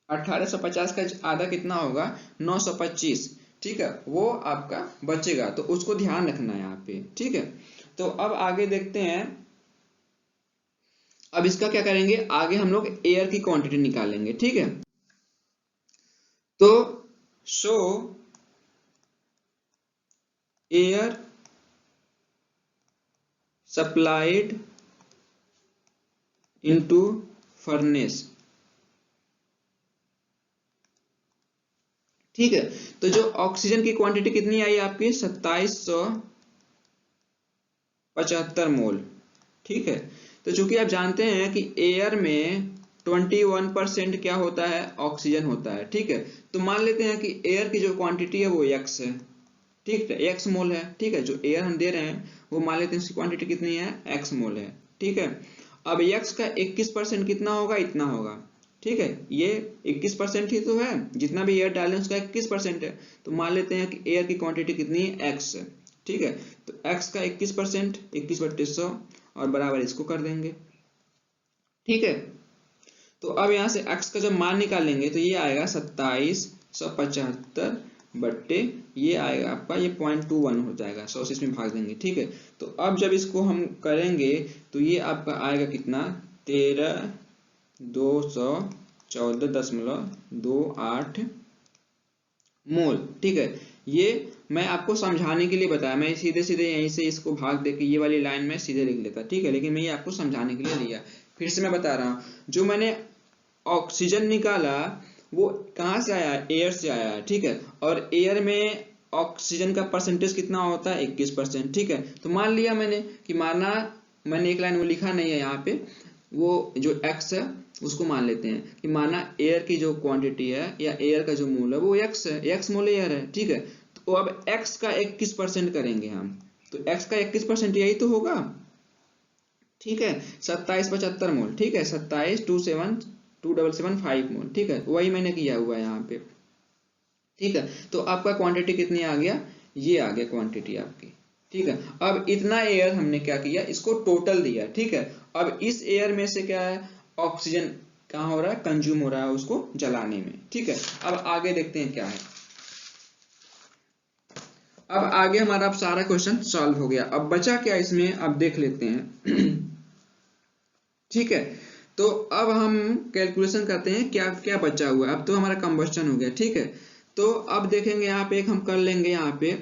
1850 का आधा कितना होगा 925, ठीक है, वो आपका बचेगा, तो उसको ध्यान रखना है यहाँ पे, ठीक है। तो अब आगे देखते हैं, अब इसका क्या करेंगे, आगे हम लोग एयर की क्वांटिटी निकालेंगे, ठीक है। तो सो एयर सप्लाइड इनटू फर्नेस, ठीक है। तो जो ऑक्सीजन की क्वांटिटी कितनी आई आपकी 2775 मोल, ठीक है। तो चूंकि आप जानते हैं कि एयर में 21% क्या होता है, ऑक्सीजन होता है, ठीक है। तो मान लेते हैं कि एयर की जो क्वांटिटी है वो x है, ठीक है, x मोल है, ठीक है। जो एयर हम दे रहे हैं वो मान लेते हैं उसकी क्वांटिटी कितनी है, x मोल है, ठीक है। अब x का 21% कितना होगा, इतना होगा, ठीक है। ये 21% ही तो है, जितना भी एयर डालें उसका 21% है, तो मान लेते हैं कि एयर की क्वांटिटी कितनी है, x है, ठीक है। तो x का 21%, 21/100 और बराबर इसको कर देंगे, ठीक है। तो अब यहाँ से x का जब मान निकालेंगे तो ये आएगा 2775 बट्टे ये आएगा आपका, ये 0.21 हो जाएगा, 100 से इसमें भाग देंगे, ठीक है। तो अब जब इसको हम करेंगे तो ये आपका आएगा कितना 13,214.28 मोल, ठीक है। ये मैं आपको समझाने के लिए बताया, मैं सीधे सीधे यहीं से इसको भाग देके ये वाली लाइन में सीधे लिख लेता, ठीक है, लेकिन मैं ये आपको समझाने के लिए लिया। फिर से मैं बता रहा हूँ, जो मैंने ऑक्सीजन निकाला वो कहाँ से आया, एयर से आया है, ठीक है। और एयर में ऑक्सीजन का परसेंटेज कितना होता है 21%, ठीक है। तो मान लिया मैंने कि माना, मैंने एक लाइन वो लिखा नहीं है यहाँ पे, वो जो x है उसको मान लेते हैं कि माना एयर की जो क्वांटिटी है या एयर का जो मोल है वो x है, x मोल एयर है, ठीक है। तो अब x का 21% करेंगे हम, तो x का 21% यही तो होगा, ठीक है, 2775 मोल, ठीक है, 27,277.5 मोल, ठीक है, वही मैंने किया हुआ है यहाँ पे, ठीक है। तो आपका क्वांटिटी कितनी आ गया, ये आ गया क्वांटिटी आपकी, ठीक है। अब इतना एयर हमने क्या किया, इसको टोटल दिया, ठीक है। अब इस एयर में से क्या है, ऑक्सीजन कहाँ हो रहा है, कंज्यूम हो रहा है उसको जलाने में, ठीक है। अब आगे देखते हैं क्या है। अब आगे हमारा अब सारा क्वेश्चन सॉल्व हो गया, अब बचा क्या इसमें, अब देख लेते हैं ठीक है। तो अब हम कैलकुलेशन करते हैं क्या क्या बचा हुआ है। अब तो हमारा कंबस्टन हो गया, ठीक है। तो अब देखेंगे यहाँ पे हम कर लेंगे यहाँ पे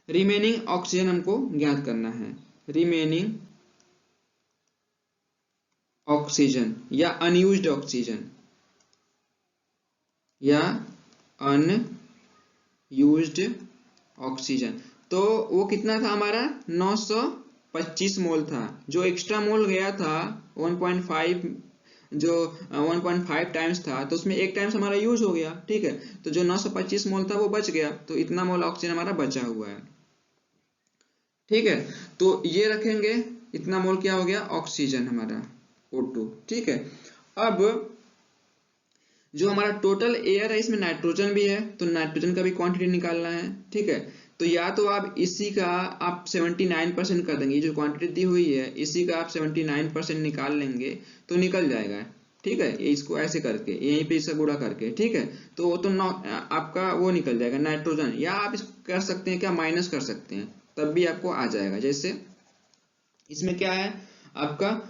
रिमेनिंग ऑक्सीजन हमको ज्ञात करना है। रिमेनिंग ऑक्सीजन या अनयूज्ड ऑक्सीजन या अनयूज्ड ऑक्सीजन, तो वो कितना था हमारा 925 मोल था। जो एक्स्ट्रा मोल गया था 1.5, जो 1.5 टाइम्स था, तो उसमें एक टाइम्स हमारा यूज हो गया, ठीक है। तो जो 925 मोल था वो बच गया, तो इतना मोल ऑक्सीजन हमारा बचा हुआ है, ठीक है। तो ये रखेंगे, इतना मोल क्या हो गया ऑक्सीजन हमारा O2, ठीक है। अब जो हमारा टोटल एयर है इसमें नाइट्रोजन भी है, तो नाइट्रोजन का भी क्वांटिटी निकालना है, ठीक है। तो या तो आप इसी का आप 79% कर देंगे, जो क्वांटिटी दी हुई है इसी का आप 79% निकाल लेंगे तो निकल जाएगा, ठीक है। इसको ऐसे करके यहीं पे इसका गुणा करके, ठीक है। तो वो तो आपका वो निकल जाएगा नाइट्रोजन, या आप इसको कर सकते हैं क्या, माइनस कर सकते हैं, तब भी आपको आ जाएगा। जैसे इसमें क्या है आपका,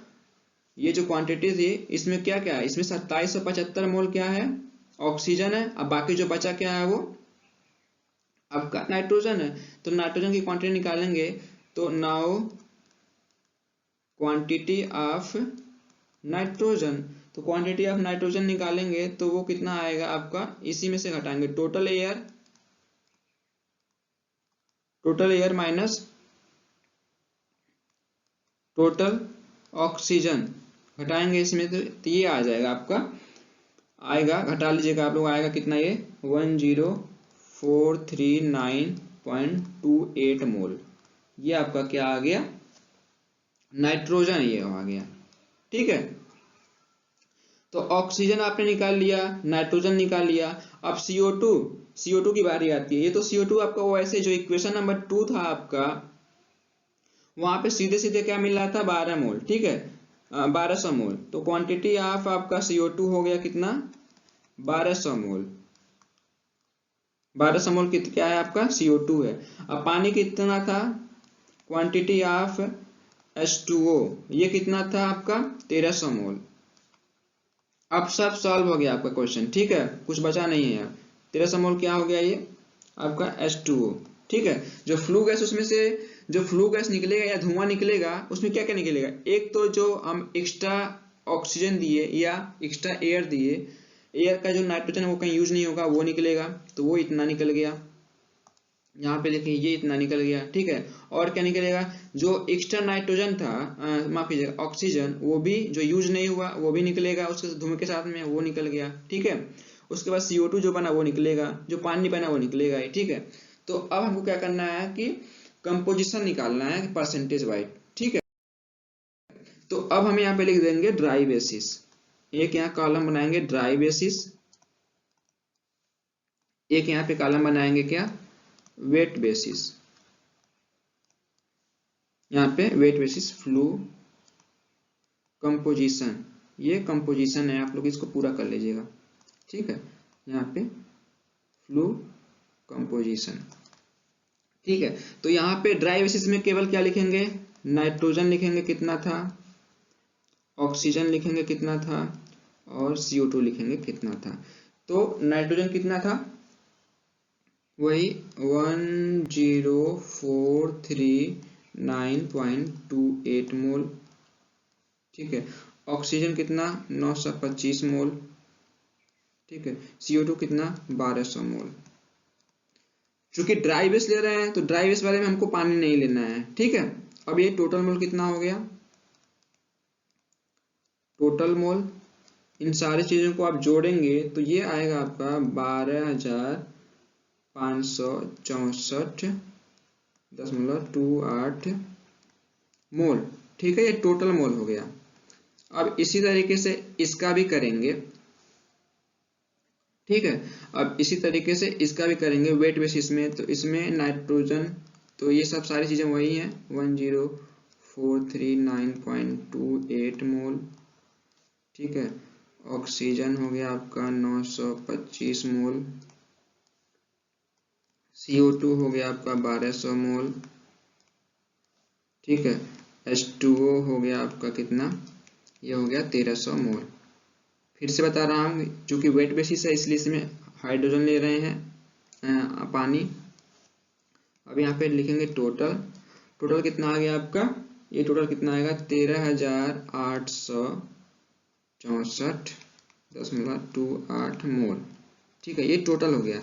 ये जो क्वांटिटी थी इसमें क्या क्या है, इसमें 2775 मोल क्या है ऑक्सीजन है। अब बाकी जो बचा क्या है वो आपका नाइट्रोजन है। तो नाइट्रोजन की क्वांटिटी निकालेंगे, तो नाउ क्वांटिटी ऑफ नाइट्रोजन, तो क्वांटिटी ऑफ नाइट्रोजन निकालेंगे तो वो कितना आएगा आपका, इसी में से घटाएंगे total air minus total oxygen, घटाएंगे इसमें तो ये आ जाएगा आपका, आएगा घटा लीजिएगा आप लोग, आएगा कितना ये 10439.28 मोल। ये आपका क्या आ गया नाइट्रोजन, ये आ गया, ठीक है। तो ऑक्सीजन आपने निकाल लिया, नाइट्रोजन निकाल लिया। अब CO2 की बारी आती है। ये तो CO2 आपका वो ऐसे जो इक्वेशन नंबर 2 था आपका, वहां पे सीधे सीधे क्या मिल रहा था 12 मोल, ठीक है, 1200 मोल। तो क्वांटिटी ऑफ आपका CO2 हो गया कितना 1200 मोल। 1200 मोल क्या है आपका CO2 है। अब पानी कितना था, क्वांटिटी ऑफ H2O, ये कितना था आपका 1300 मोल। अब सब सॉल्व हो गया आपका क्वेश्चन, ठीक है, कुछ बचा नहीं है यार। 1300 मोल क्या हो गया ये आपका H2O, ठीक है। जो फ्लू गैस उसमें से जो फ्लू गैस निकलेगा या धुआं निकलेगा उसमें क्या क्या निकलेगा, एक तो जो हम एक्स्ट्रा ऑक्सीजन दिए या एक्स्ट्रा एयर दिए, एयर का जो नाइट्रोजन वो कहीं यूज नहीं होगा वो निकलेगा, तो वो इतना निकल गया। यहाँ पे देखिए ये इतना निकल गया, ठीक है। और क्या निकलेगा, जो एक्स्ट्रा नाइट्रोजन था, माफ कीजिएगा ऑक्सीजन, वो भी जो यूज नहीं हुआ वो भी निकलेगा उसके धुएं के साथ में, वो निकल गया, ठीक है। उसके बाद CO2 जो बना वो निकलेगा, जो पानी बना वो निकलेगा, ठीक है। तो अब हमको क्या करना है कि कंपोजिशन निकालना है परसेंटेज वाइज, ठीक है। तो अब हम यहाँ पे लिख देंगे ड्राई बेसिस, एक यहाँ कॉलम बनाएंगे ड्राई बेसिस, एक यहाँ पे कॉलम बनाएंगे क्या वेट बेसिस, यहाँ पे वेट बेसिस फ्लू कंपोजिशन, ये कंपोजिशन है, आप लोग इसको पूरा कर लीजिएगा, ठीक है। यहाँ पे फ्लू कंपोजिशन, ठीक है। तो यहाँ पे ड्राई बेसिस में केवल क्या लिखेंगे, नाइट्रोजन लिखेंगे कितना था, ऑक्सीजन लिखेंगे कितना था, और CO2 लिखेंगे कितना था। तो नाइट्रोजन कितना था, वही 10439.28 मोल, ठीक है। ऑक्सीजन कितना 925 मोल, ठीक है। CO2 कितना 1200 मोल। चूंकि ड्राई बेस ले रहे हैं तो ड्राई बेस वाले में हमको पानी नहीं लेना है, ठीक है। अब ये टोटल मोल कितना हो गया, टोटल मोल इन सारी चीजों को आप जोड़ेंगे तो ये आएगा आपका 12,564.28 मोल, ठीक है। ये टोटल मोल हो गया। अब इसी तरीके से इसका भी करेंगे, ठीक है। अब इसी तरीके से इसका भी करेंगे वेट बेसिस में, तो इसमें नाइट्रोजन, तो ये सब सारी चीजें वही हैं 10439.28 मोल, ठीक है। ऑक्सीजन हो गया आपका 925 मोल, CO2 हो गया आपका 1200 मोल, ठीक है। H2O हो गया आपका कितना ये हो गया 1300 मोल। फिर से बता रहा हूँ, चूंकि वेट बेसिस है इसलिए इसमें हाइड्रोजन ले रहे हैं पानी। अब यहाँ पे लिखेंगे टोटल। टोटल कितना आ गया आपका, ये टोटल कितना आएगा 13,864.28 मोल। ठीक है, ये टोटल हो गया।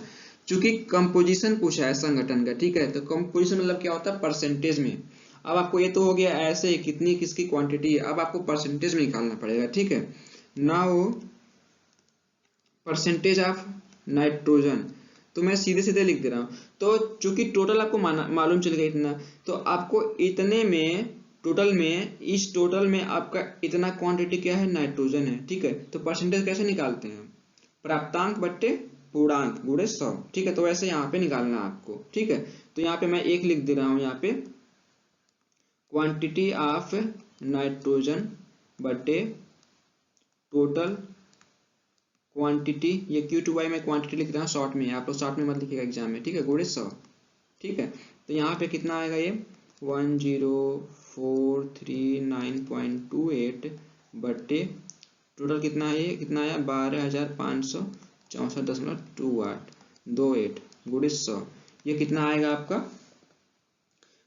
चूंकि कंपोजिशन पूछा है संगठन का, ठीक है, तो कंपोजिशन मतलब क्या होता है, परसेंटेज में। अब आपको ये तो हो गया ऐसे कितनी किसकी क्वांटिटी है, अब आपको परसेंटेज में निकालना पड़ेगा। ठीक है, नाउ परसेंटेज ऑफ नाइट्रोजन, तो मैं सीधे सीधे लिख दे रहा हूं। तो चूंकि टोटल आपको मालूम चल गया इतना, तो आपको इतने में टोटल में, इस टोटल में आपका इतना क्वांटिटी क्या है, नाइट्रोजन है। ठीक है, तो परसेंटेज कैसे निकालते हैं, प्राप्तांक बट्टे पूर्णांक गुणे 100। ठीक है, तो वैसे यहाँ पे निकालना है आपको। ठीक है, तो यहाँ पे मैं 1 लिख दे रहा हूं, यहाँ पे क्वांटिटी ऑफ नाइट्रोजन बट्टे टोटल क्वांटिटी, ये Q2Y में क्वांटिटी लिख रहा हूँ शॉर्ट में, आप लोग शॉर्ट में मत लिखिएगा एग्जाम में। ठीक है, गुणे 100। ठीक है, तो यहाँ पे कितना आएगा, ये 10,439.28 बट्टे टोटल कितना है, ये कितना आया 12,564.28 गुणे 100। ये कितना आएगा आपका,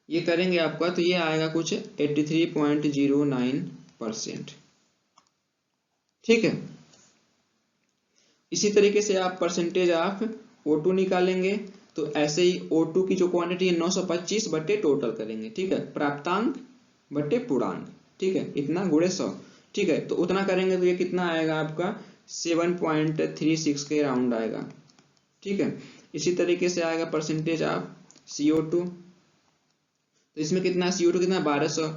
ये करेंगे आपका, तो ये आएगा कुछ 83.09%। ठीक है, इसी तरीके से आप परसेंटेज ऑफ O2 निकालेंगे, तो ऐसे ही O2 की जो क्वांटिटी है 925 बट्टे टोटल करेंगे। ठीक है, प्राप्तांक बट्टे पूर्णांक। ठीक है, इतना गुणे 100। ठीक है, तो उतना करेंगे तो ये कितना आएगा आपका 7.36 के राउंड आएगा। ठीक है, इसी तरीके से आएगा परसेंटेज ऑफ CO2, तो इसमें कितना है, CO2 कितना है 1200,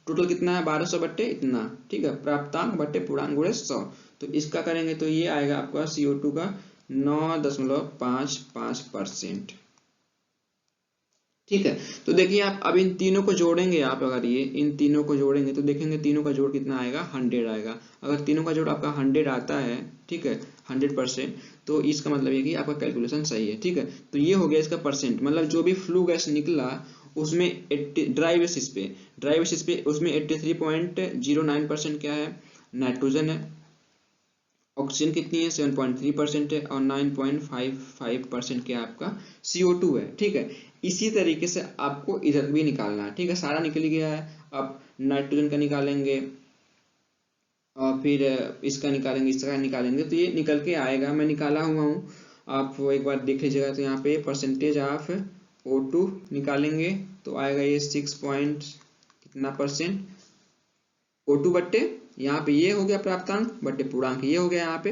टोटल कितना है 1200 बट्टे इतना। ठीक है, प्राप्तांक बट्टे पूर्णांक गुणे 100, तो इसका करेंगे तो ये आएगा आपका CO2 का 9.55%। ठीक है, तो देखिए आप अब इन तीनों को जोड़ेंगे, आप अगर ये इन तीनों को जोड़ेंगे तो देखेंगे तीनों का जोड़ कितना आएगा, 100 आएगा। अगर तीनों का जोड़ आपका 100 आता है, ठीक है 100%, तो इसका मतलब ये कि आपका कैलकुलेशन सही है। ठीक है, तो ये हो गया इसका परसेंट, मतलब जो भी फ्लू गैस निकला उसमें ड्राई बेसिस पे उसमें 83.09% क्या है, नाइट्रोजन है। ऑक्सीजन कितनी है, 7.3% है, और 9.55% क्या आपका CO2 है। ठीक है, इसी तरीके से आपको इधर भी निकालना है। ठीक है, सारा निकल गया है। अब नाइट्रोजन का निकालेंगे और फिर इसका निकालेंगे, इसका निकालेंगे, तो ये निकल के आएगा। मैं निकाला हुआ हूँ, आप वो एक बार देख लीजिएगा। तो यहाँ पे परसेंटेज ऑफ O2 निकालेंगे तो आएगा ये 6 पॉइंट कितना परसेंट O2 बट्टे, यहाँ पे ये हो गया प्राप्तांक बट्टे पूर्णांक, ये हो गया यहाँ पे,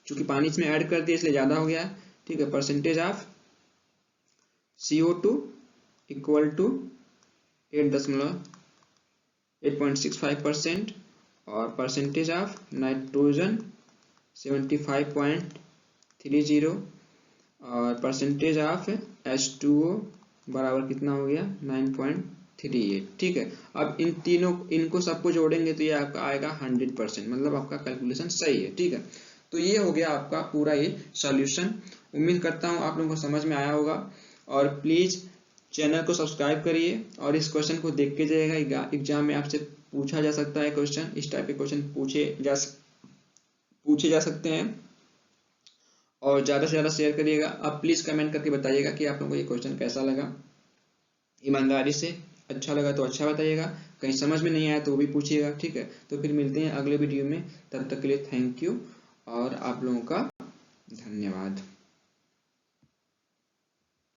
चूंकि पानी इसमें ऐड कर दिया इसलिए ज्यादा हो गया। ठीक है, percentage of CO2 equal to 8.65% और परसेंटेज ऑफ नाइट्रोजन 75.30 और परसेंटेज ऑफ H2O बराबर कितना हो गया 9.38। ठीक है, अब इन तीनों इनको सबको जोड़ेंगे तो ये आपका आएगा 100%, मतलब आपका कैलकुलेशन सही है। ठीक है, तो ये हो गया आपका पूरा ये सॉल्यूशन। उम्मीद करता हूँ आप लोगों को समझ में आया होगा, और प्लीज चैनल को सब्सक्राइब करिए और इस क्वेश्चन को देख के जाइएगा। एग्जाम में आपसे पूछा जा सकता है क्वेश्चन, इस टाइप के क्वेश्चन पूछे जा सकते हैं। और ज़्यादा से ज़्यादा शेयर करिएगा। आप प्लीज़ कमेंट करके बताइएगा कि आप लोगों को ये क्वेश्चन कैसा लगा। ईमानदारी से, अच्छा लगा तो अच्छा बताइएगा, कहीं समझ में नहीं आया तो भी पूछिएगा। ठीक है, तो फिर मिलते हैं अगले वीडियो में, तब तक के लिए थैंक यू और आप लोगों का धन्यवाद।